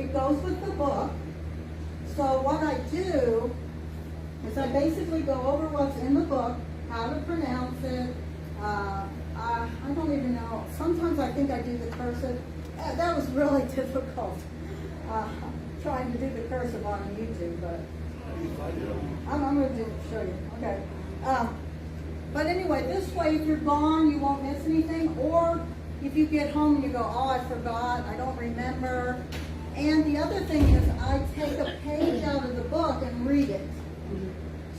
it goes with the book. So what I do is I basically go over what's in the book, how to pronounce it. I don't even know. Sometimes I think I do the cursive. That was really difficult, trying to do the cursive on YouTube, but I'm going to show you. Okay. But anyway, this way, if you're gone, you won't miss anything. Or if you get home and you go, oh, I forgot, I don't remember. And the other thing is I take a page out of the book and read it.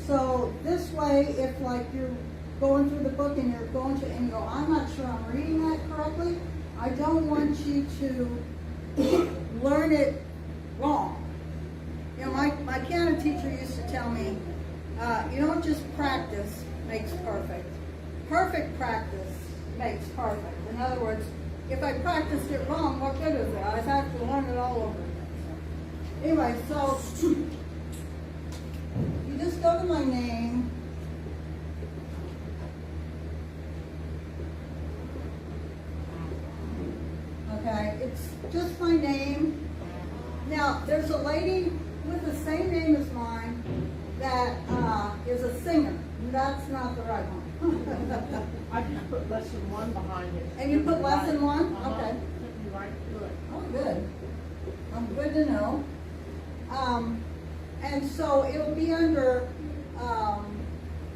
So this way, if like you're going through the book and you're going to, and you go, I'm not sure I'm reading that correctly, I don't want you to learn it wrong. You know, my piano teacher used to tell me, you don't just practice makes perfect. Perfect practice makes perfect. In other words, if I practiced it wrong, what good is it? I'd have to learn it all over again. Anyway, so you just go to my name. Okay, it's just my name. Now, there's a lady with the same name as mine that is a singer. That's not the right one. I just put lesson 1 behind it. And you put lesson 1? Okay. Took me right through it. Oh, good. Good to know. And so it'll be under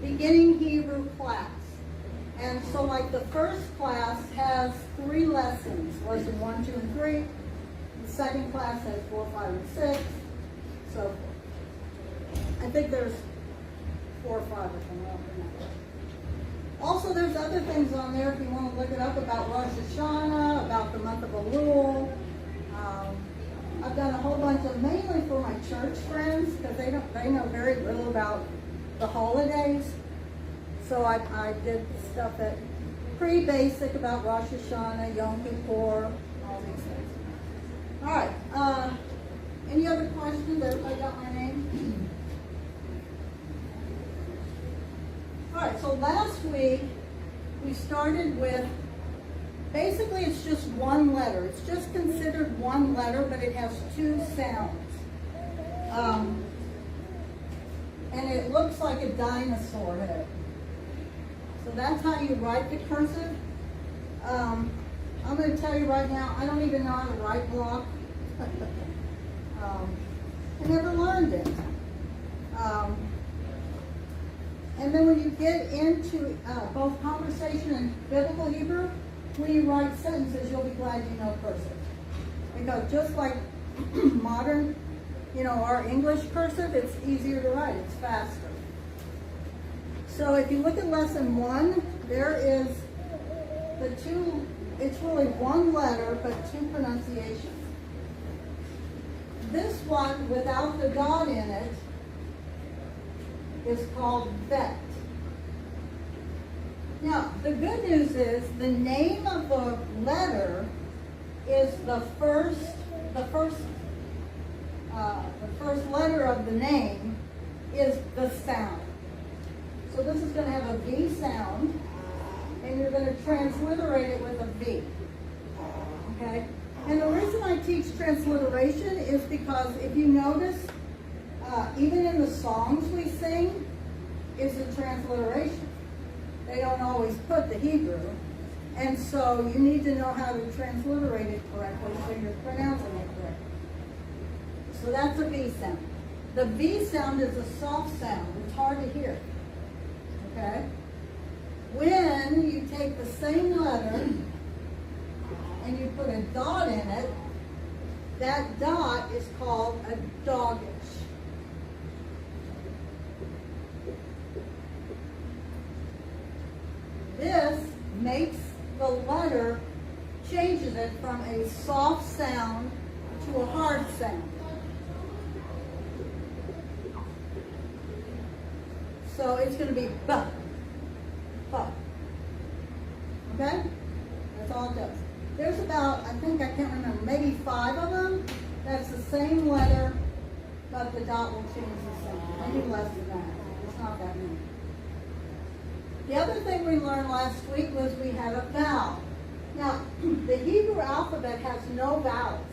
beginning Hebrew class. And so like the first class has 3 lessons, lesson 1, 2, and 3. The second class has 4, 5, and 6. So I think there's 4 or 5 or something. I don't remember. Also, there's other things on there if you want to look it up about Rosh Hashanah, about the month of Elul. I've done a whole bunch of, mainly for my church friends, because they know very little about the holidays. So I did stuff that pretty basic about Rosh Hashanah, Yom Kippur, all these things. All right. Any other questions? Everybody got my name? All right. So last week we started with, basically it's just one letter. It's just considered one letter, but it has 2 sounds. And it looks like a dinosaur head. So that's how you write the cursive. I'm going to tell you right now, I don't even know how to write block. I never learned it. And then when you get into both conversation and biblical Hebrew, when you write sentences, you'll be glad you know cursive. Because just like modern, our English cursive, it's easier to write, it's faster. So if you look at lesson 1, there is it's really one letter, but 2 pronunciations. This one, without the dot in it, is called vet. Now, the good news is the name of the letter is the first letter of the name is the sound. So this is going to have a V sound, and you're going to transliterate it with a V. Okay? And the reason I teach transliteration is because if you notice, even in the songs we sing, is a transliteration. They don't always put the Hebrew. And so you need to know how to transliterate it correctly so you're pronouncing it correctly. So that's a V sound. The V sound is a soft sound. It's hard to hear. Okay? When you take the same letter and you put a dot in it, that dot is called a doggish. This makes the letter, changes it from a soft sound to a hard sound. So it's going to be buh, buh. Okay? That's all it does. There's about, I can't remember, maybe 5 of them. That's the same letter, but the dot will change the sound. Maybe less than that. It's not that many. The other thing we learned last week was we had a vowel. Now, the Hebrew alphabet has no vowels.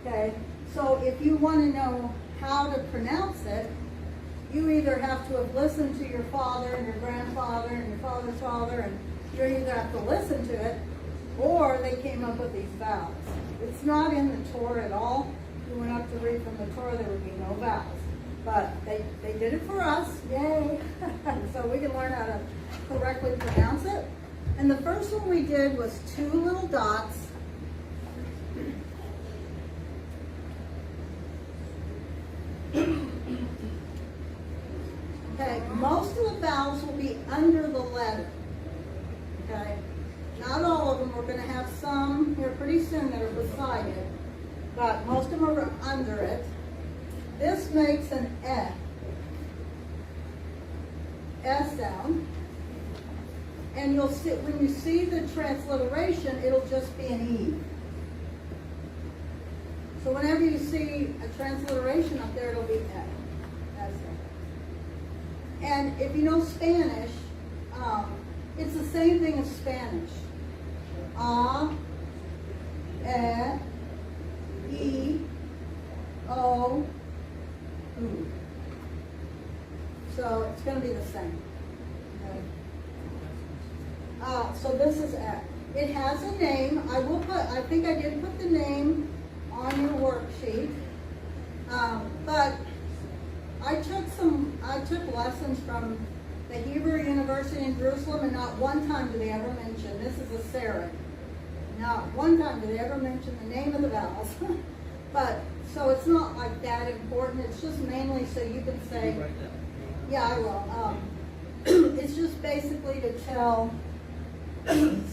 Okay, so if you want to know how to pronounce it, you either have to have listened to your father and your grandfather and your father's father, and you either have to listen to it, or they came up with these vowels. It's not in the Torah at all. If you went up to read from the Torah, there would be no vowels. But they did it for us, yay! So we can learn how to correctly pronounce it. And the first one we did was 2 little dots. Okay, most of the vowels will be under the letter. Okay, not all of them. We're going to have some here pretty soon that are beside it, but most of them are under it. This makes an S sound, and you'll see when you see the transliteration, it'll just be an E. So whenever you see a transliteration up there, it'll be S. And if you know Spanish, it's the same thing as Spanish. A, E, O, U. So it's going to be the same. Okay. So this is A. It has a name. I think I did put the name on your worksheet. But I took lessons from the Hebrew University in Jerusalem, and not one time do they ever mention, this is a serif. Not one time do they ever mention the name of the vowels. But, so it's not like that important. It's just mainly so you can say, yeah, I will. It's just basically to tell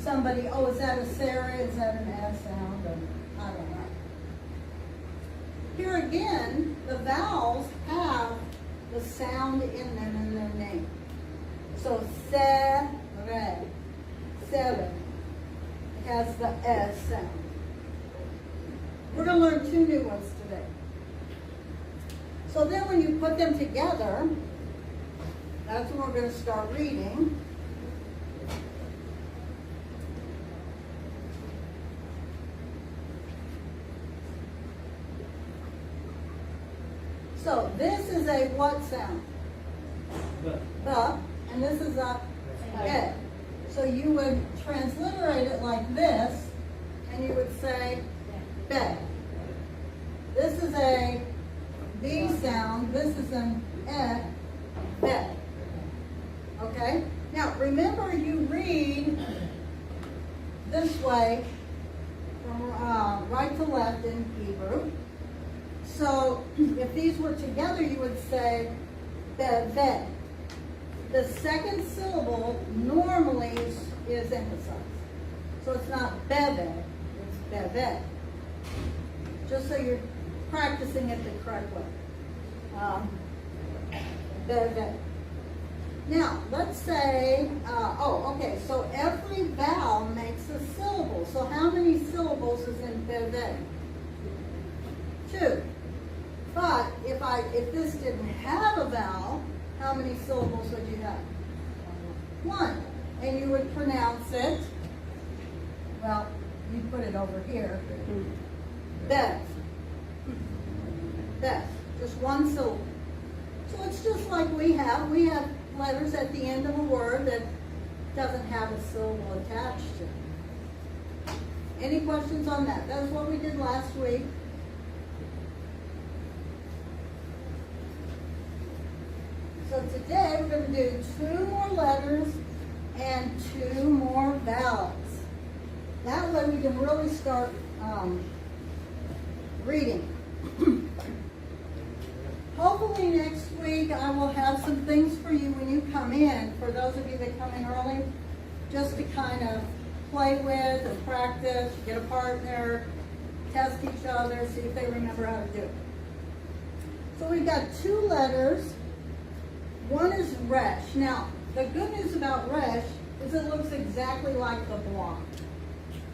somebody, oh, is that a serif? Is that an S sound? And I don't know. Here again, the vowels have the sound in them in their name. So, seven has the S sound. We're going to learn 2 new ones today. So then when you put them together, that's when we're going to start reading. So this is a what sound? The. And this is a E. So you would transliterate it like this, and you would say be. This is a B sound. This is an E, be. Okay? Now remember, you read this way from right to left in Hebrew. So if these were together, you would say beve. The second syllable normally is emphasized. So it's not beve, it's beve. Just so you're practicing it the correct way. Beve. Now, let's say, okay, so every vowel makes a syllable. So how many syllables is in beve? 2. But if this didn't have a vowel, how many syllables would you have? 1. And you would pronounce it, well, you put it over here. Bev. Bev. Just 1 syllable. So it's just like we have letters at the end of a word that doesn't have a syllable attached to it. Any questions on that? That was what we did last week. So today we're going to do 2 more letters and 2 more vowels. That way we can really start reading. Hopefully next week I will have some things for you when you come in, for those of you that come in early, just to kind of play with and practice, get a partner, test each other, see if they remember how to do it. So we've got 2 letters. One is Resh. Now, the good news about Resh is it looks exactly like the block.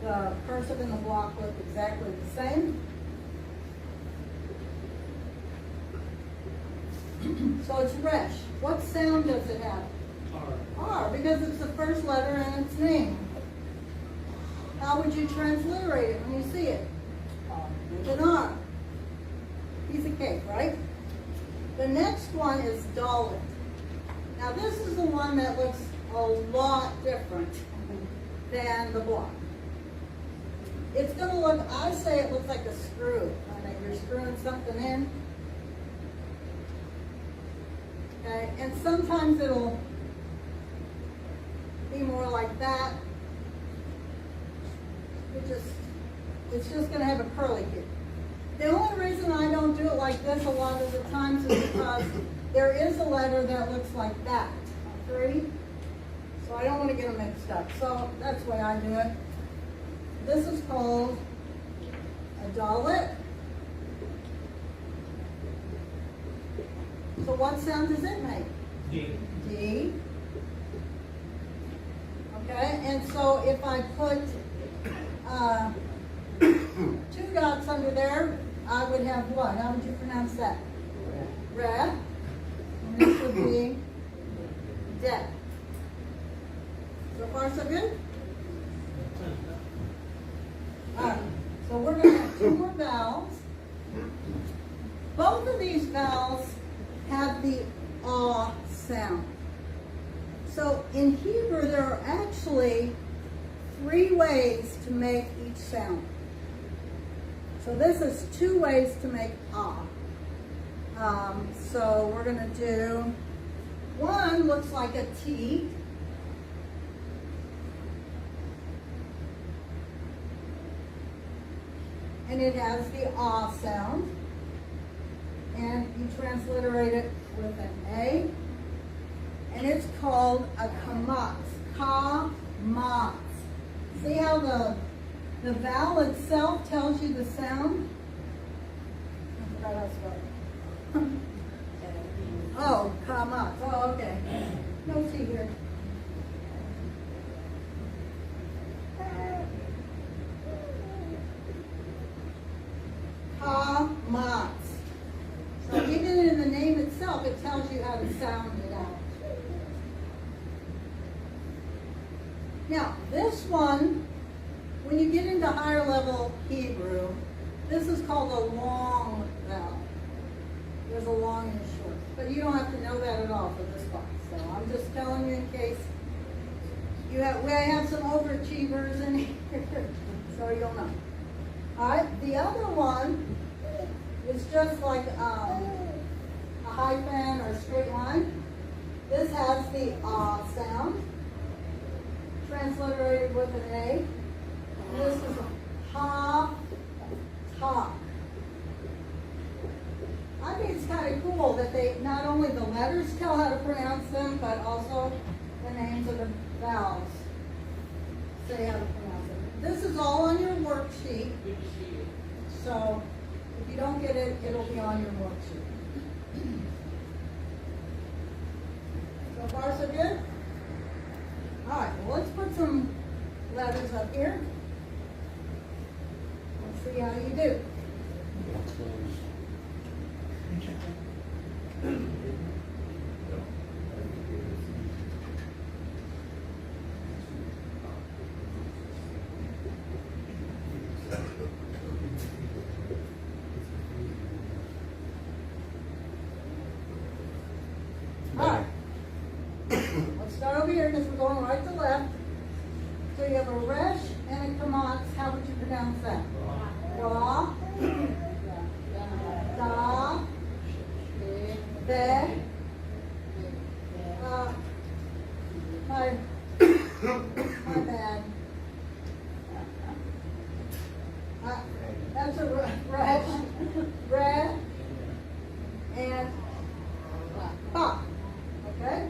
The cursive and the block look exactly the same. So it's Resh. What sound does it have? R, because it's the first letter in its name. How would you transliterate it when you see it? With an R. piece of cake, right? The next one is Dollop. Now this is the one that looks a lot different than the block. It's going to look, I say it looks like a screw. I mean, you're screwing something in. Okay, and sometimes it'll be more like that. It's just going to have a curly Q. The only reason I don't do it like this a lot of the times is because there is a letter that looks like that. 3. So I don't want to get them mixed up. So that's the way I do it. This is called a Dalet. So what sound does it make? D. D. Okay, and so if I put 2 dots under there, I would have what? How would you pronounce that? Re. And this would be de. So far, so good? Alright, so we're going to have 2 more vowels. Both of these vowels have the ah sound. So in Hebrew, there are actually 3 ways to make each sound. So this is 2 ways to make ah. So we're going to do, one looks like a T. And it has the ah sound. And you transliterate it with an A. And it's called a kamatz. Ka-matz. See how the vowel itself tells you the sound? I forgot how to spell it. Oh, kamatz. Oh, okay. No T here. Kamatz. So even in the name itself, it tells you how to sound it out. Now, this one, when you get into higher level Hebrew, this is called a long vowel. There's a long and a short. But you don't have to know that at all for this class. So I'm just telling you in case we have some overachievers in here, so you'll know. All right, the other one is just like a hyphen or a straight line. This has the ah sound, transliterated with an A. And this is ha, talk. I think it's kind of cool that they, not only the letters tell how to pronounce them, but also the names of the vowels say how to pronounce them. This is all on your worksheet. Good to see you. So if you don't get it, it'll be on your worksheet. So far, so good? All right, well, let's put some letters up here. Let's see how you do. All right. Let's start over here because we're going right to left. So you have a resh and a kamatz. How would you pronounce that? Ra. Da. Be. My bad. That's a resh. Re. And ba. Okay?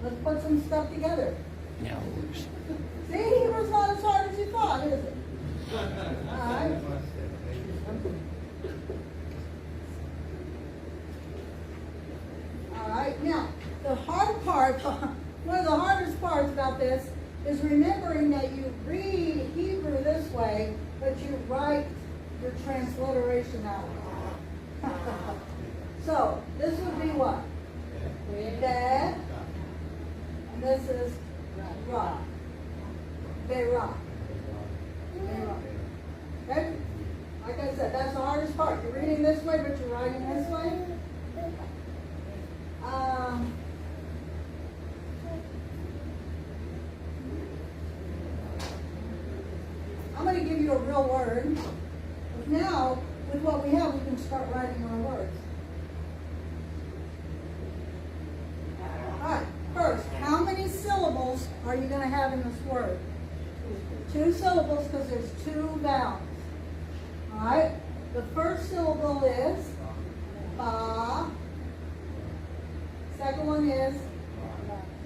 Let's put some stuff together. No. See, Hebrew's not as hard as you thought, is it? Alright. Alright, now, the hard part, one of the hardest parts about this is remembering that you read Hebrew this way, but you write your transliteration out. So, this would be what? De. And this is ra. Be'ra. Be'ra. Okay? Like I said, that's the hardest part. You're reading this way, but you're writing this way. I'm going to give you a real word. But now, with what we have, we can start writing our words. All right, first, how many syllables are you going to have in this word? 2 syllables because there's 2 vowels. All right, the first syllable is ba. Second one is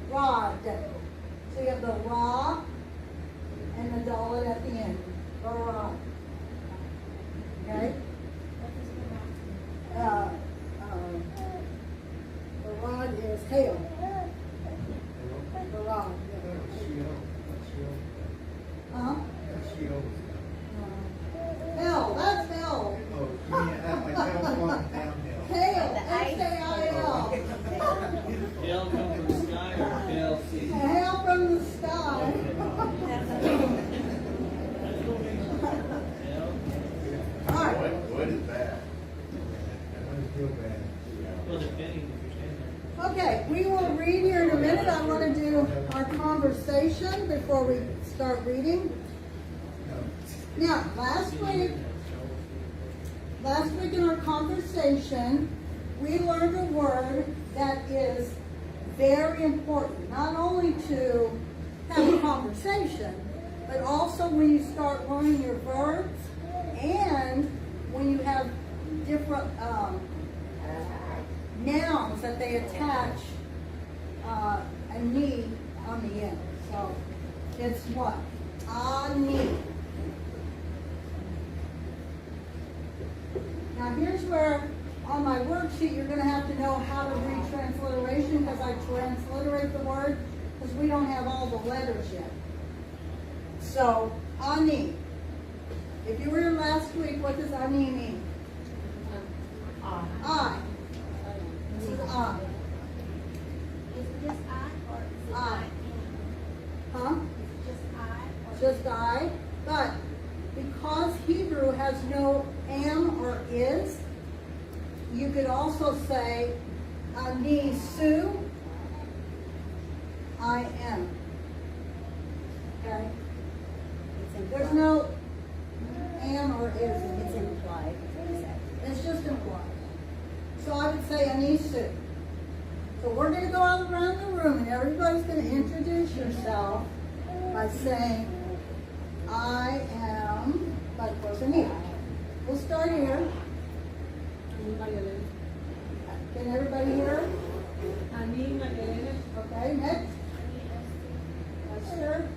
rod. So you have the ra and the Dalet at the end. Rod. Okay? The rod is hail. The rod. Huh? Hell, that's hell. Hail, H-A-I-L. Hail come from the sky or hail sea? Hail from the sky. All right. What is bad? Well, depending if you're standing there. Okay, we will read here in a minute. I want to do our conversation before we start reading. Now, last week in our conversation, we learned a word that is very important, not only to have a conversation, but also when you start learning your verbs and when you have different nouns that they attach a "ni" on the end. So it's what? Ani. Now here's where on my worksheet you're going to have to know how to read transliteration because I transliterate the word because we don't have all the letters yet. So, ani. If you were here last week, what does ani mean? I. This is I. Is it just I or is it I. I Huh? am? Is it just I or Just I. But because Hebrew has no am or is, you could also say ani su, I am. Okay? There's no am or is. it's implied? It's just implied. So I would say ani su. So we're going to go all around the room and everybody's going to introduce yourself by saying, I am, like Rosanita. We'll start here. Can everybody hear? Okay, next. Esther,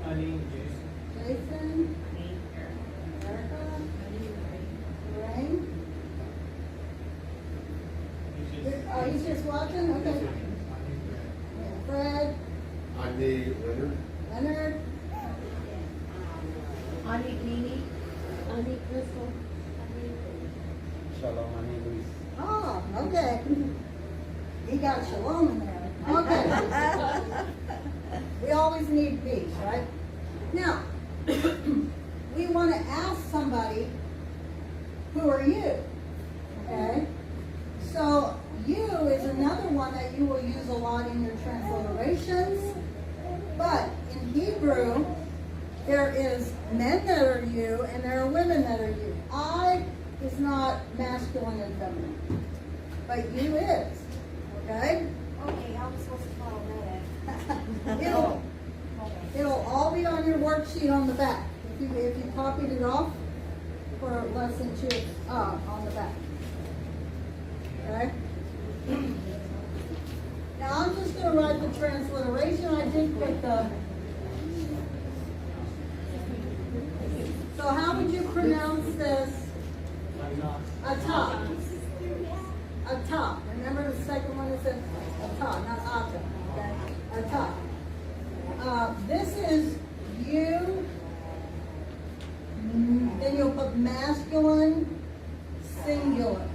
I mean, Jason. Jason, Erica, Lorraine. He's just watching? Okay. Fred, I need Leonard. Leonard, Ani Nini. Ani Crystal. Shalom, I mean, Luis. oh, okay. He got shalom in there. Okay. We always need peace, right? Now, we want to ask somebody, who are you? Okay? So, you is another one that you will use a lot in your transliterations. But in Hebrew, there is men that are you and there are women that are you. I is not masculine and feminine, but you is. Okay? Okay, I was supposed to follow that. It'll all be on your worksheet on the back. If you copied it off for lesson 2, on the back. Okay? Now I'm just going to write the transliteration. I did put the. So how would you pronounce this? Atah. Atah. Remember the second one is atah, not ata. Okay? Atah. This is you. Then you'll put masculine, singular.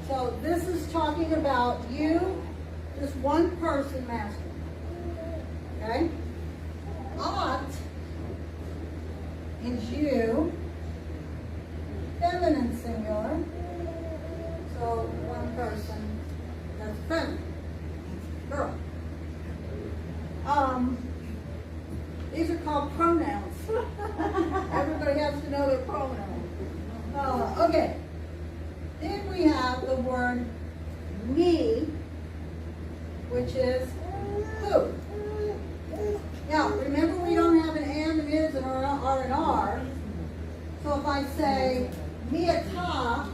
So this is talking about you, just one person, masculine. Okay? Ot is you, feminine singular. So one person, that's feminine, girl. These are called pronouns. Everybody has to know their pronouns. Okay. Then we have the word me, which is who. Now, remember we don't have an and, an is, and an R, and R. So if I say miata,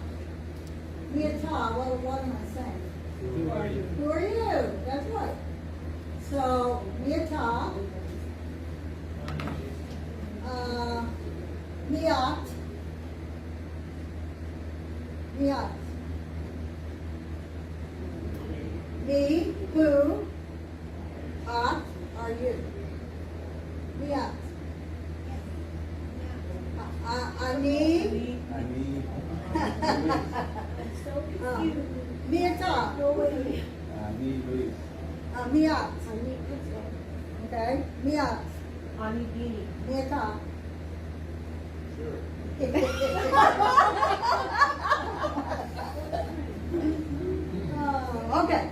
what am I saying? Who are you? Who are you? That's right. So miata, miat, me, who, at, are you? Miat. Ani, I need. So confused. miata, No way. I need leave. miat. I need this one. Okay, miat, Ani Dini. miata. Sure. Okay,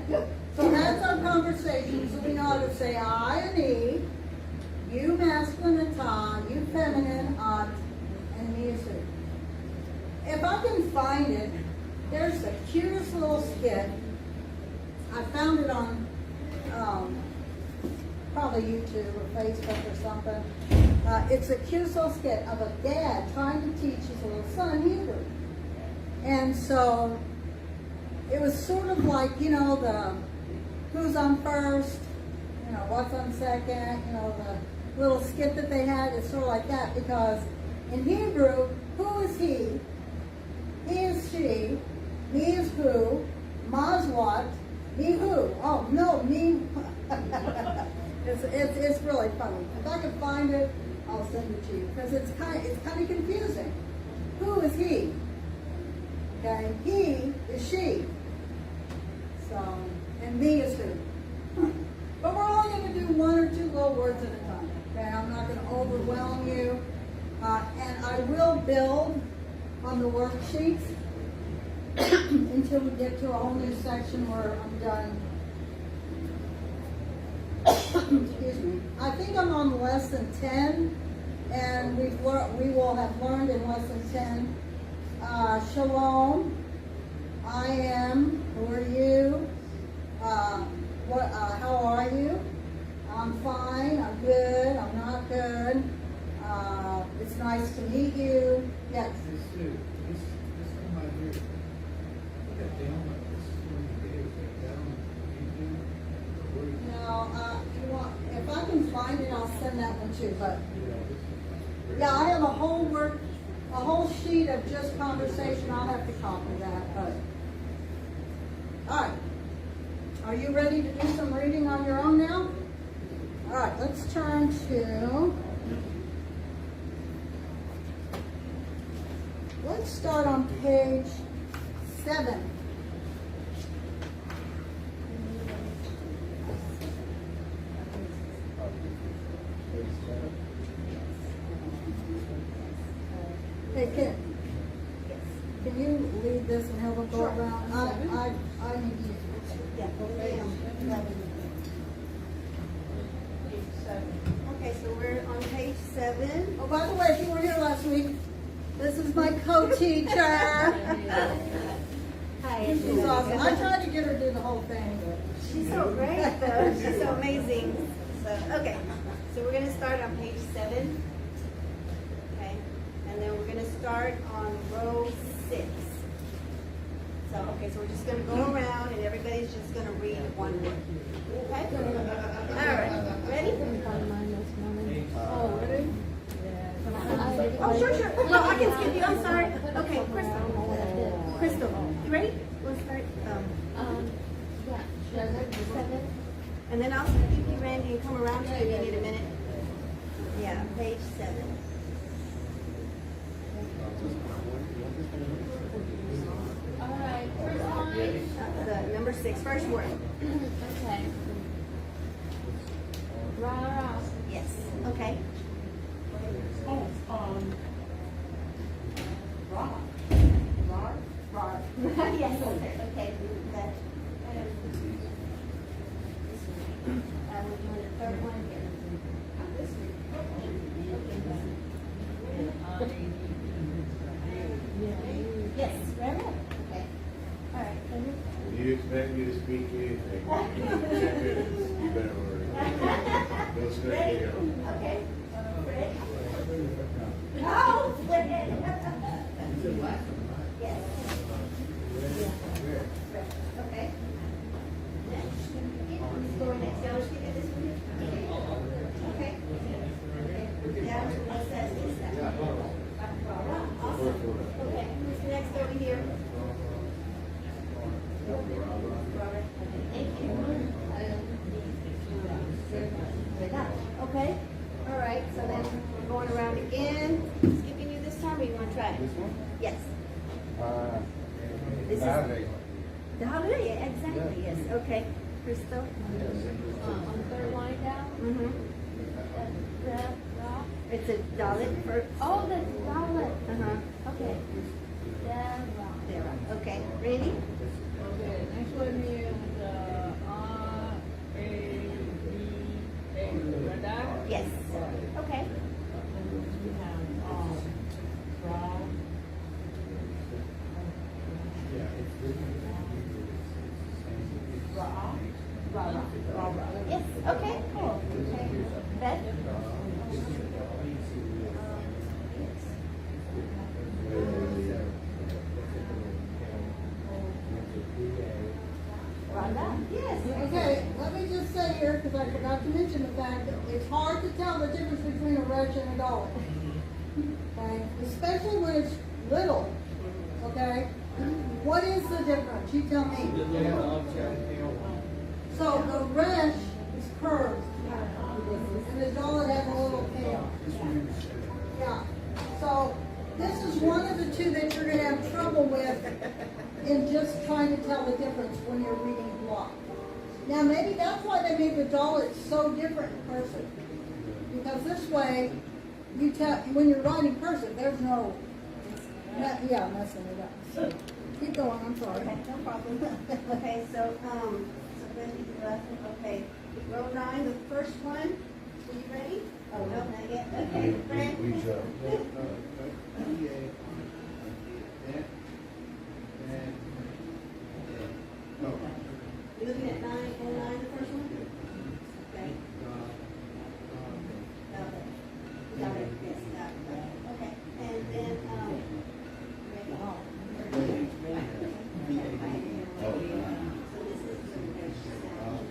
so that's our conversation, so we know how to say I and E, you masculine and ta, you feminine, at, and me is who. If I can find it, there's the cutest little skit. I found it on probably YouTube or Facebook or something. It's a cutest little skit of a dad trying to teach his little son Hebrew. And so it was sort of like, you know, the who's on first, you know, what's on second, you know, the little skit that they had is sort of like that, because in Hebrew, who is he? He is she, me is who, ma's what, me who. Oh no, me. It's really funny. If I can find it, I'll send it to you, because it's kind of confusing. Who is he? Okay, he is she. So, and me is who. But we're only going to do one or two little words at a time. Okay, I'm not going to overwhelm you. And I will build on the worksheets until we get to a whole new section where I'm done. Excuse me. I think I'm on lesson 10, and we will have learned in lesson 10. Shalom. I am. Who are you? How are you? I'm fine. I'm good. I'm not good. It's nice to meet you. Yes. This one right here. That down, this is when you get it, that down, Now, if I can find it, I'll send that one too. But yeah, I have a whole sheet of just conversation. I'll have to copy that. But all right, are you ready to do some reading on your own now? All right, let's turn to. Let's start on page 7. Hey, can you lead this and have a go Sure. around? I need you. Yeah. Okay, so we're on page 7. Oh, by the way, if you were here last week, this is my co-teacher. Hi. She's awesome. I tried to get her to do the whole thing, but She's so great, though. She's so amazing. So, okay. So we're going to start on page 7. Okay. And then we're going to start on row 6. So, okay, so we're just going to go around and everybody's just going to read one word. Okay? All right. Ready? oh, really? Oh, sure. No, I can skip you. I'm sorry. Okay, Crystal. Crystal, you ready? We'll start. And then I'll skip you, Randy, and come around to you if you need a minute. Yeah, page 7. All right, first line. The number 6, first word. Okay. Rah. Yes. Okay. Oh, rock. We're doing the third one here. This week. Yes, right. Okay. All right. If you expect me to speak anything, in 10 minutes, you better hurry. Don't start Ready? getting Okay. Ready? Oh, Fred. Yes. Okay. Next. Going next. Y'all just get this one. Okay. Okay. Down to what says this. Awesome. Okay. Who's next over here? Robert. Thank you. Okay. All right. So then we're going around again. Skipping you this time, or you want to try it? This one? Yes. This is- Dalet. Dalet, yeah, exactly, yes, okay. Crystal? On the third line down. Mm-hmm. The It's a Dalet for, oh, the Dollop. uh-huh, Okay. The there, okay. Randy? Okay, next one is, R, A, B, A. Read that? Yes. Okay. And then we have, Ra, Ra. Yes, okay, cool. Okay. Beth? Rhonda? Yes. Okay, let me just say here, because I forgot to mention the fact that it's hard to tell the difference between a Resh and a Dollop. Okay, especially when it's little. Okay, what is the difference? You tell me. The little object. So the Resh is curved, and the Dollop has a little tail. Yeah. So this is one of the two that you're going to have trouble with in just trying to tell the difference when you're reading a block. Now maybe that's why they made the Dollop so different in cursive, because this way you tell when you're writing cursive, there's no messing it up. So, keep going. I'm sorry. Okay, no problem. Okay, so Beth, you do last one. Okay. Row 9, the first one. Are you ready? Oh, no, not yet. Okay, Fran? We jump. You looking at 9, 09, the first one? Okay. Got it. Yes, got it. Okay, and then, ready? So this is the Resh sound.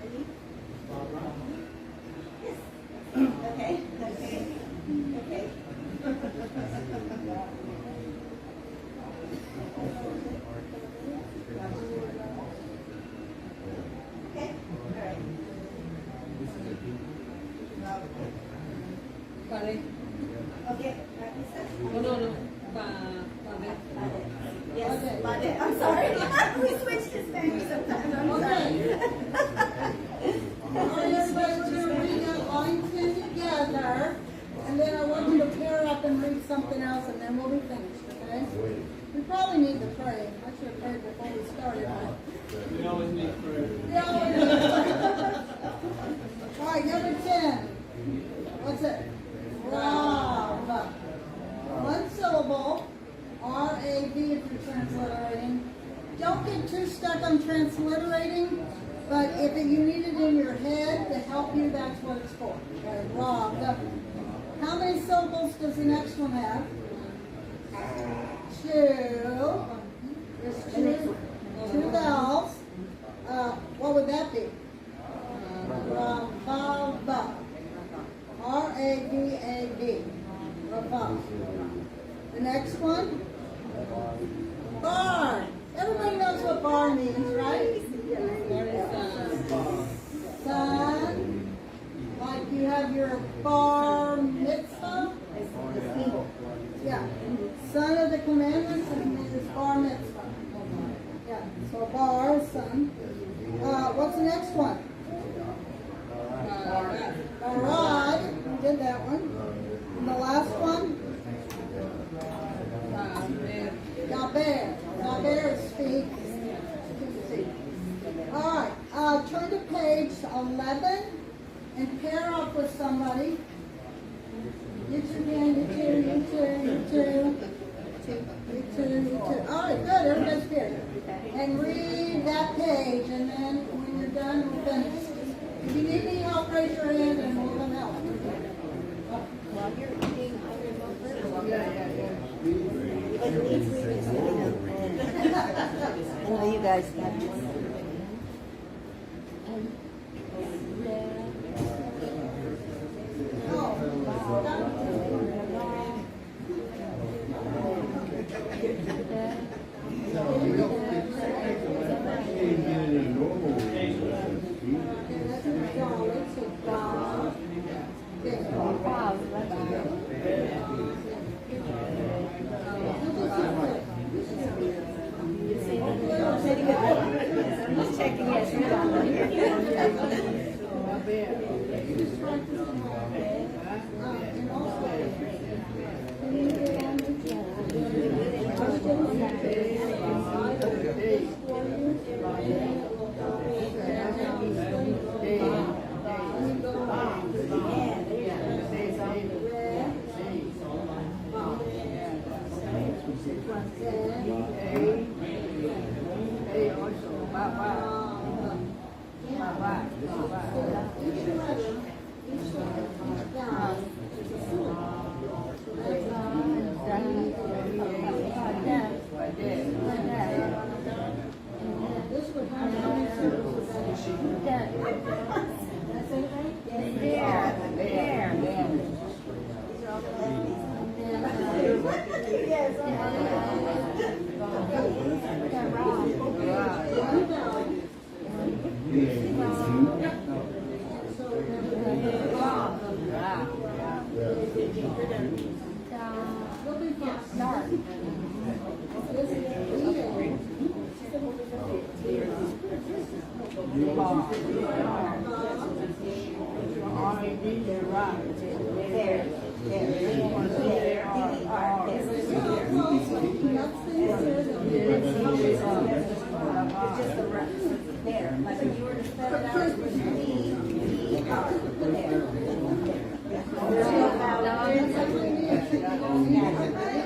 Ready? Yes. Okay, okay, okay. Okay, all right. Buddy. Okay, practice No. Yes, Bade. I'm sorry. We switched to Spanish sometimes. I'm sorry. All right, everybody, we're going to read that line 10 together, and then I want you to pair up and read something else, and then we'll be finished, okay? We probably need to pray. I should have prayed before we started. But We always need prayer. yeah, all right, number 10. What's it? Rav. One syllable. R-A-V if you're transliterating. Don't get too stuck on transliterating, but if you need it in your head to help you, that's what it's for. Okay, Rav. How many syllables does the next one have? 2. There's two vowels. What would that be? Ravav. R-A-V-A-V. Ravav. The next one? Bar. Everybody knows what bar means, right? Son. Like you have your bar mitzvah. Yeah. Son of the commandments and is bar mitzvah. Yeah. So bar is son. What's the next one? Barad. We did that one. And the two. All right, good, everybody's good. And read that page, and then when you're done, we'll finish. If you need any help, raise your hand and we'll come help. While you're eating, I will go first. Like each week, I know you guys got this. I'm just checking, yes, you're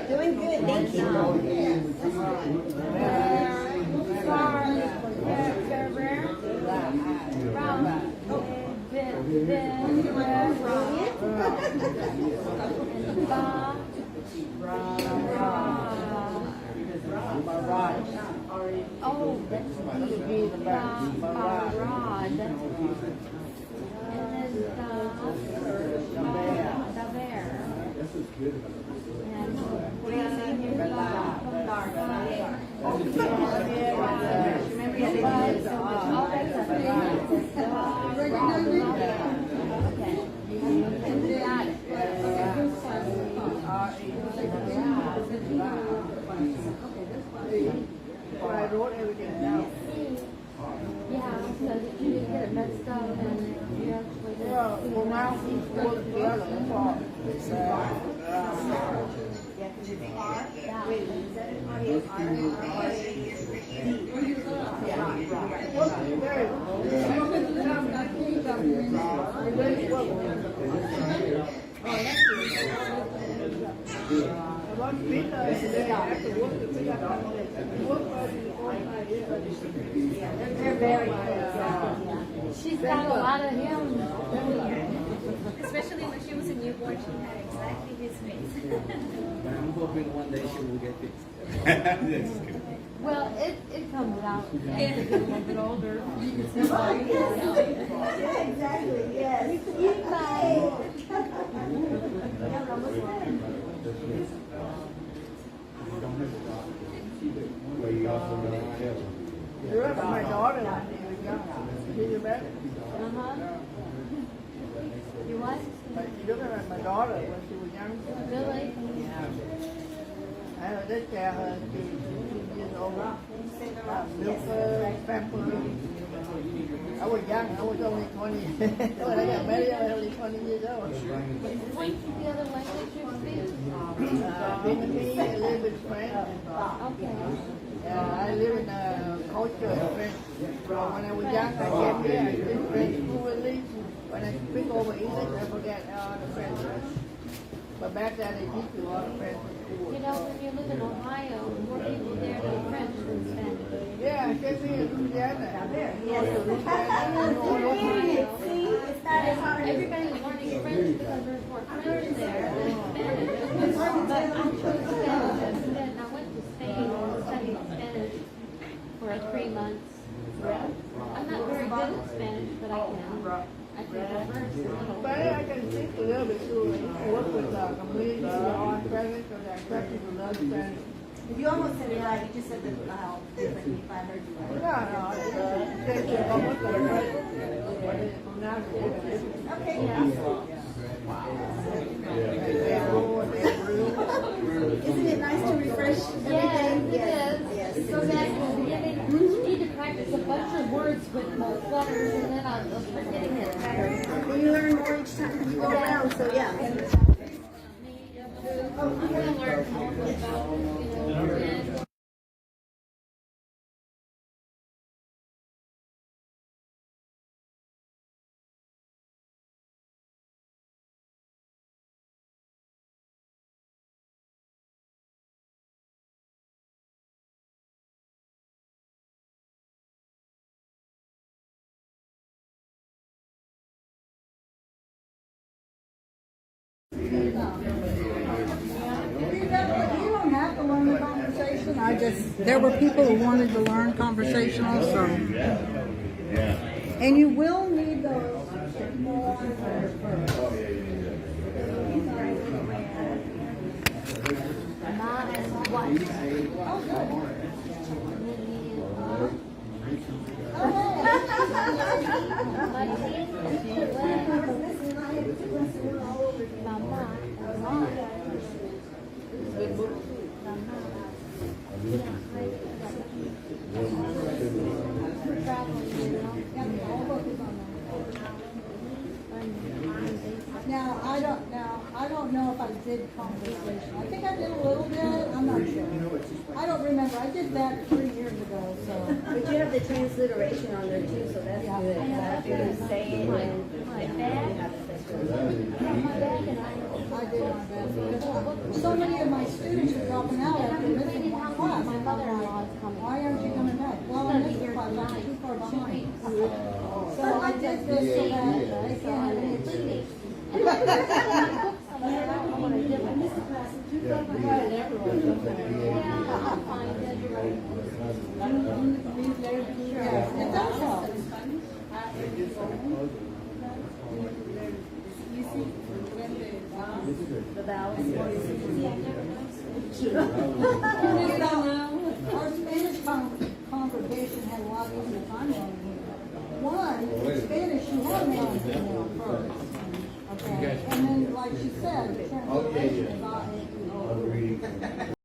doing good, thank you. Oh, that's me. Rod. And then the bear. And I wrote everything down. yeah, so that you didn't get it messed up and you actually did. Well, now we work together for They're very good. She's got a lot of him. Especially when she was a newborn, she had exactly his face. I'm hoping one day she will get fixed. Well, it comes out as they get a little bit older. You can see why. Yeah, exactly, yes. Well, you also know the devil. you look at my daughter when she was young. She's a better. Uh-huh. You what? But you look at my daughter when she was young. Really? I take care of her. She's years old. Milk her, pamper her. I was young. I was only 20. When I got married, I was only 20 years old. What's the other language you speak? Vietnamese, a little bit French. Okay. I live in a culture of French. When I was young, I came here. I did French fluently. When I speak over English, I forget the French. But back then they teach you a lot of French in school. You know, when you live in Ohio, more people there know French than Spanish. Yeah, I can see it in Louisiana. Yes. See, it's not as hard as. Everybody's learning French because there's more French there than Spanish. But I chose Spanish instead, and I went to Spain and studied Spanish for 3 months. I'm not very good at Spanish, but I can. I can converse a little But bit. I can speak a little bit too. I work with communities who are on present, so they're practicing to learn Spanish. You almost said it right, you just said the how differently if I heard you right. No, it's almost like now Okay, isn't it nice to refresh everything? Yes, it Yes. is. So that you need to practice a bunch of words with both letters, and then I'll start getting it better. And you learn more each time you go around, so yeah. I'm gonna learn more about, and You don't have to learn the conversation. There were people who wanted to learn conversation also. And you will need those. not as what. Now, I don't know if I did conversation. I think I did a little bit, I'm not sure. I don't remember, I did that 3 years ago, so. But you have the transliteration on there too, so that's good. If you're saying and. My bag, I did my best. So many of my students are dropping out after missing one class. my mother-in-law is coming. Why aren't you coming back? Well, I missed the class, I'm too far behind. So I did this so that they can't have any excuse. And I don't know what I did with this class. Yeah, I'll find it. Yeah, it does help. The vowels. Our Spanish congregation had a lot easier time learning here. One, Spanish, you have male and female first. Okay, and then, like she said, the transliteration is